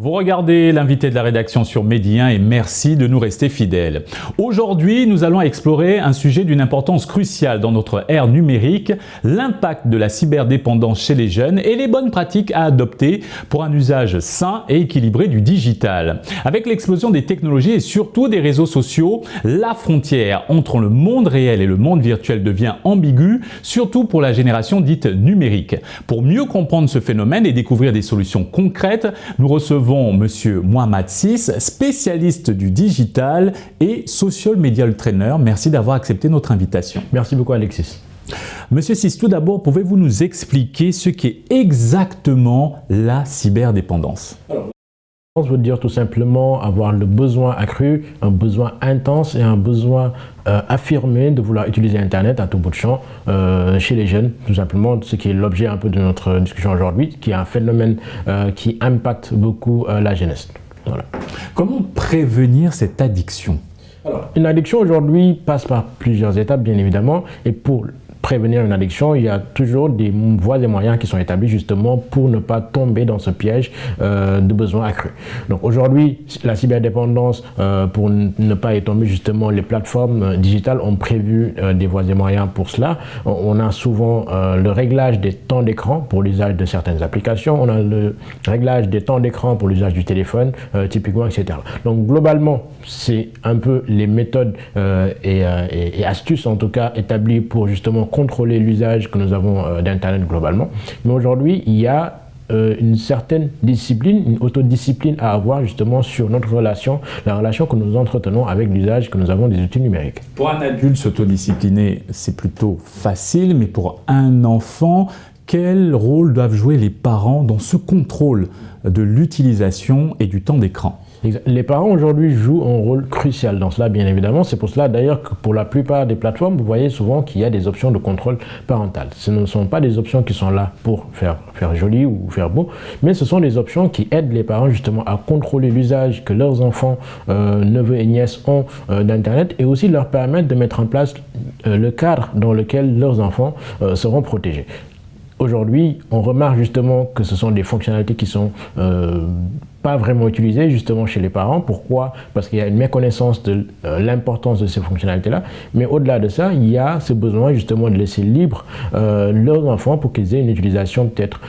Vous regardez l'invité de la rédaction sur Medi 1 et merci de nous rester fidèles. Aujourd'hui, nous allons explorer un sujet d'une importance cruciale dans notre ère numérique, l'impact de la cyberdépendance chez les jeunes et les bonnes pratiques à adopter pour un usage sain et équilibré du digital. Avec l'explosion des technologies et surtout des réseaux sociaux, la frontière entre le monde réel et le monde virtuel devient ambiguë, surtout pour la génération dite numérique. Pour mieux comprendre ce phénomène et découvrir des solutions concrètes, nous recevons Monsieur Mohamed Ciss, spécialiste du digital et social media trainer. Merci d'avoir accepté notre invitation. Merci beaucoup Alexis. Monsieur Ciss, tout d'abord, pouvez-vous nous expliquer ce qu'est exactement la cyberdépendance? Je veux dire tout simplement avoir le besoin accru, un besoin intense et un besoin affirmé de vouloir utiliser Internet à tout bout de champ chez les jeunes, tout simplement, ce qui est l'objet un peu de notre discussion aujourd'hui, qui est un phénomène qui impacte beaucoup la jeunesse. Voilà. Comment prévenir cette addiction? Alors, une addiction aujourd'hui passe par plusieurs étapes, bien évidemment, et pour prévenir une addiction, il y a toujours des voies et moyens qui sont établis justement pour ne pas tomber dans ce piège de besoins accrus. Donc aujourd'hui, la cyberdépendance, pour ne pas y tomber justement, les plateformes digitales ont prévu des voies et moyens pour cela. On a souvent le réglage des temps d'écran pour l'usage de certaines applications, on a le réglage des temps d'écran pour l'usage du téléphone, typiquement, etc. Donc globalement, c'est un peu les méthodes et astuces en tout cas établies pour justement contrôler l'usage que nous avons d'Internet globalement. Mais aujourd'hui, il y a une certaine discipline, une autodiscipline à avoir justement sur notre relation, la relation que nous entretenons avec l'usage que nous avons des outils numériques. Pour un adulte, s'autodiscipliner, c'est plutôt facile, mais pour un enfant, quel rôle doivent jouer les parents dans ce contrôle de l'utilisation et du temps d'écran? Les parents aujourd'hui jouent un rôle crucial dans cela, bien évidemment. C'est pour cela d'ailleurs que pour la plupart des plateformes, vous voyez souvent qu'il y a des options de contrôle parental. Ce ne sont pas des options qui sont là pour faire joli ou faire beau, mais ce sont des options qui aident les parents justement à contrôler l'usage que leurs enfants, neveux et nièces ont d'Internet et aussi leur permettre de mettre en place le cadre dans lequel leurs enfants seront protégés. Aujourd'hui, on remarque justement que ce sont des fonctionnalités qui sont pas vraiment utilisées justement chez les parents. Pourquoi? Parce qu'il y a une méconnaissance de l'importance de ces fonctionnalités-là. Mais au-delà de ça, il y a ce besoin justement de laisser libre leurs enfants pour qu'ils aient une utilisation peut-être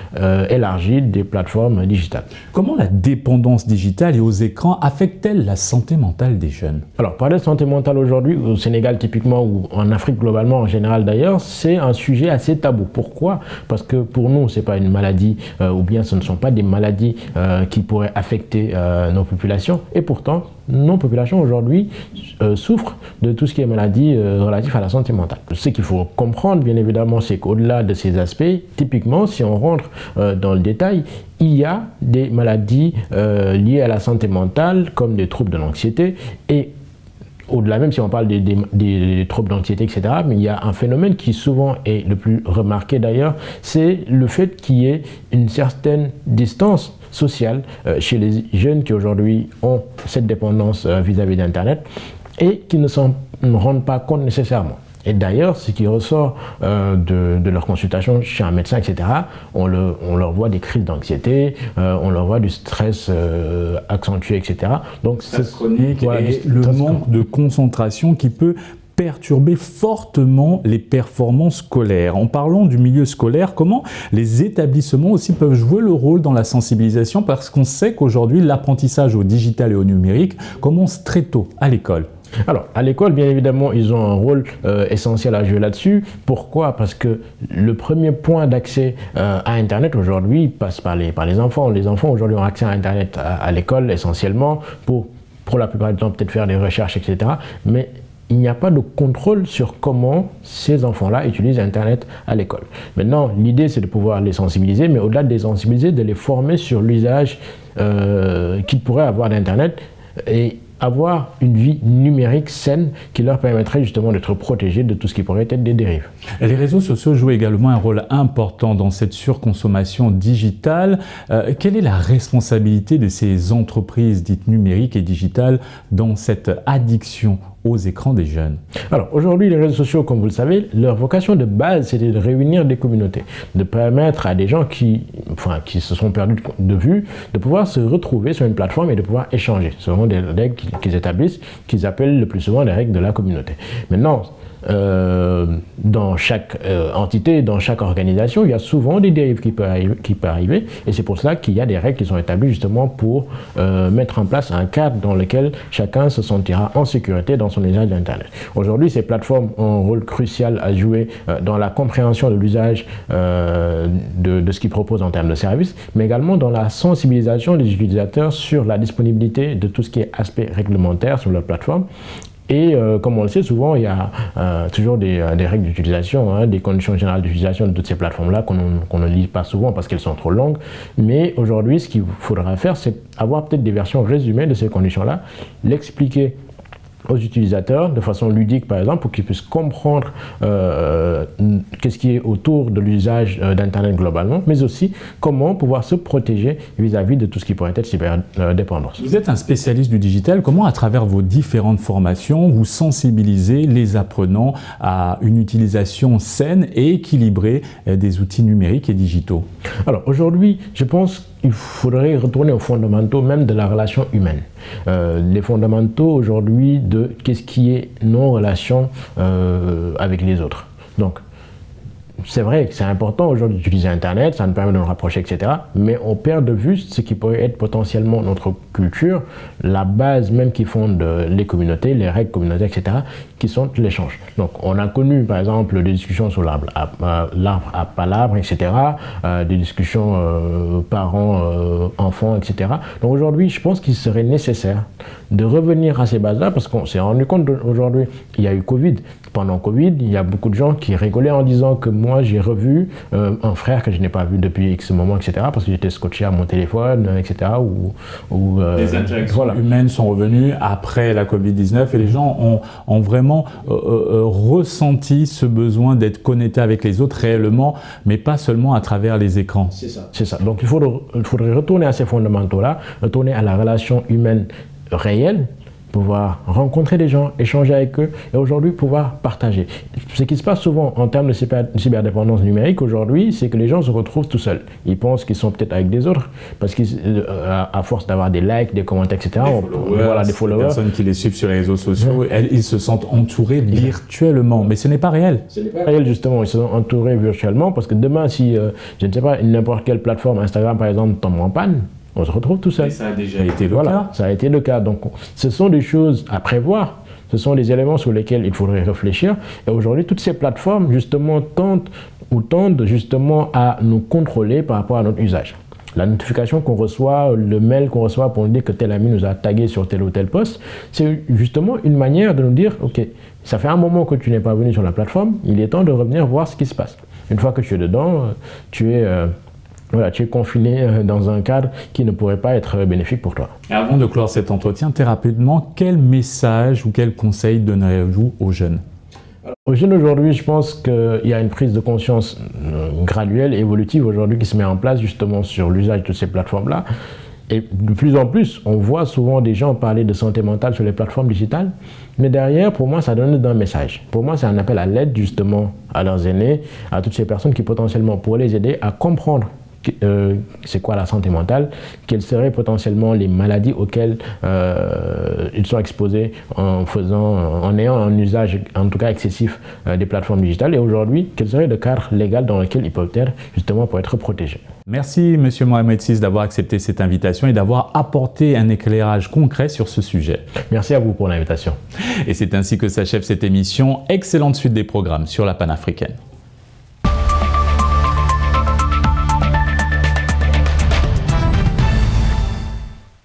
élargie des plateformes digitales. Comment la dépendance digitale et aux écrans affecte-t-elle la santé mentale des jeunes? Alors, parler de santé mentale aujourd'hui, au Sénégal typiquement ou en Afrique globalement en général d'ailleurs, c'est un sujet assez tabou. Pourquoi? Parce que pour nous, ce n'est pas une maladie ou bien ce ne sont pas des maladies qui pourraient affecter nos populations. Et pourtant, nos populations aujourd'hui souffrent de tout ce qui est maladie relative à la santé mentale. Ce qu'il faut comprendre, bien évidemment, c'est qu'au-delà de ces aspects, typiquement, si on rentre dans le détail, il y a des maladies liées à la santé mentale, comme des troubles de l'anxiété et au-delà, même si on parle des troubles d'anxiété, etc., mais il y a un phénomène qui souvent est le plus remarqué d'ailleurs, c'est le fait qu'il y ait une certaine distance sociale chez les jeunes qui aujourd'hui ont cette dépendance vis-à-vis d'Internet et qui ne s'en rendent pas compte nécessairement. Et d'ailleurs, ce qui ressort de leur consultation chez un médecin, etc., on leur voit des crises d'anxiété, on leur voit du stress accentué, etc. Donc, stress chronique et le manque de concentration qui peut perturber fortement les performances scolaires. En parlant du milieu scolaire, comment les établissements aussi peuvent jouer le rôle dans la sensibilisation? Parce qu'on sait qu'aujourd'hui, l'apprentissage au digital et au numérique commence très tôt à l'école. Alors, à l'école, bien évidemment, ils ont un rôle essentiel à jouer là-dessus. Pourquoi? Parce que le premier point d'accès à Internet aujourd'hui passe par les enfants. Les enfants aujourd'hui ont accès à Internet à l'école essentiellement pour la plupart du temps peut-être faire des recherches, etc. Mais il n'y a pas de contrôle sur comment ces enfants-là utilisent Internet à l'école. Maintenant, l'idée, c'est de pouvoir les sensibiliser, mais au-delà de les sensibiliser, de les former sur l'usage qu'ils pourraient avoir d'Internet et avoir une vie numérique saine qui leur permettrait justement d'être protégés de tout ce qui pourrait être des dérives. Les réseaux sociaux jouent également un rôle important dans cette surconsommation digitale. Quelle est la responsabilité de ces entreprises dites numériques et digitales dans cette addiction aux écrans des jeunes? Alors aujourd'hui, les réseaux sociaux, comme vous le savez, leur vocation de base, c'était de réunir des communautés, de permettre à des gens qui se sont perdus de vue, de pouvoir se retrouver sur une plateforme et de pouvoir échanger. Ce sont des règles qu'ils établissent, qu'ils appellent le plus souvent les règles de la communauté. Maintenant, dans chaque entité, dans chaque organisation, il y a souvent des dérives qui peuvent arriver, et c'est pour cela qu'il y a des règles qui sont établies justement pour mettre en place un cadre dans lequel chacun se sentira en sécurité dans son usage d'Internet. Aujourd'hui, ces plateformes ont un rôle crucial à jouer dans la compréhension de l'usage de ce qu'ils proposent en termes de services, mais également dans la sensibilisation des utilisateurs sur la disponibilité de tout ce qui est aspect réglementaire sur leur plateforme. Et comme on le sait, souvent il y a toujours des règles d'utilisation, des conditions générales d'utilisation de toutes ces plateformes-là qu'on ne lit pas souvent parce qu'elles sont trop longues. Mais aujourd'hui, ce qu'il faudra faire, c'est avoir peut-être des versions résumées de ces conditions-là, l'expliquer aux utilisateurs de façon ludique par exemple pour qu'ils puissent comprendre qu'est-ce qui est autour de l'usage d'Internet globalement, mais aussi comment pouvoir se protéger vis-à-vis de tout ce qui pourrait être cyberdépendance. Vous êtes un spécialiste du digital, comment à travers vos différentes formations vous sensibilisez les apprenants à une utilisation saine et équilibrée des outils numériques et digitaux? Alors aujourd'hui, je pense qu'il faudrait retourner aux fondamentaux même de la relation humaine. Les fondamentaux aujourd'hui de qu'est-ce qui est nos relations avec les autres. Donc, c'est vrai que c'est important aujourd'hui d'utiliser Internet, ça nous permet de nous rapprocher, etc. Mais on perd de vue ce qui pourrait être potentiellement notre culture, la base même qui fonde les communautés, les règles communautaires, etc., qui sont l'échange. Donc on a connu par exemple des discussions sur l'arbre à palabre, etc., des discussions parents-enfants, etc. Donc aujourd'hui, je pense qu'il serait nécessaire de revenir à ces bases-là parce qu'on s'est rendu compte aujourd'hui, il y a eu Covid. Pendant Covid, il y a beaucoup de gens qui rigolaient en disant que moi j'ai revu un frère que je n'ai pas vu depuis X moment, etc. parce que j'étais scotché à mon téléphone, etc. Les interactions humaines sont revenues après la Covid-19 et les gens ont vraiment ressenti ce besoin d'être connectés avec les autres réellement, mais pas seulement à travers les écrans. C'est ça. C'est ça. Donc il faudrait retourner à ces fondamentaux-là, retourner à la relation humaine réelle, pouvoir rencontrer des gens, échanger avec eux et aujourd'hui pouvoir partager. Ce qui se passe souvent en termes de cyberdépendance numérique aujourd'hui, c'est que les gens se retrouvent tout seuls. Ils pensent qu'ils sont peut-être avec des autres parce qu'à force d'avoir des likes, des commentaires, etc., des followers, des personnes qui les suivent sur les réseaux sociaux, ils se sentent entourés virtuellement, mais ce n'est pas réel. Ce n'est pas réel justement, ils se sont entourés virtuellement parce que demain si, je ne sais pas, n'importe quelle plateforme, Instagram par exemple, tombe en panne, on se retrouve tout seul. Et ça a déjà été le cas. Ça a été le cas. Donc, ce sont des choses à prévoir. Ce sont des éléments sur lesquels il faudrait réfléchir. Et aujourd'hui, toutes ces plateformes, justement, tendent justement à nous contrôler par rapport à notre usage. La notification qu'on reçoit, le mail qu'on reçoit pour nous dire que tel ami nous a tagué sur tel ou tel poste, c'est justement une manière de nous dire, OK, ça fait un moment que tu n'es pas venu sur la plateforme, il est temps de revenir voir ce qui se passe. Une fois que tu es dedans, tu es confiné dans un cadre qui ne pourrait pas être bénéfique pour toi. Et avant de clore cet entretien, très rapidement, quel message ou quel conseil donnerez-vous aux jeunes? Aux jeunes aujourd'hui, je pense qu'il y a une prise de conscience graduelle, évolutive aujourd'hui qui se met en place justement sur l'usage de ces plateformes-là. Et de plus en plus, on voit souvent des gens parler de santé mentale sur les plateformes digitales. Mais derrière, pour moi, ça donne un message. Pour moi, c'est un appel à l'aide justement à leurs aînés, à toutes ces personnes qui potentiellement pourraient les aider à comprendre c'est quoi la santé mentale, quelles seraient potentiellement les maladies auxquelles ils sont exposés en ayant un usage en tout cas excessif des plateformes digitales et aujourd'hui, quel serait le cadre légal dans lequel ils peuvent être justement pour être protégés. Merci Monsieur Mohamed Sis d'avoir accepté cette invitation et d'avoir apporté un éclairage concret sur ce sujet. Merci à vous pour l'invitation. Et c'est ainsi que s'achève cette émission. Excellente suite des programmes sur la panafricaine.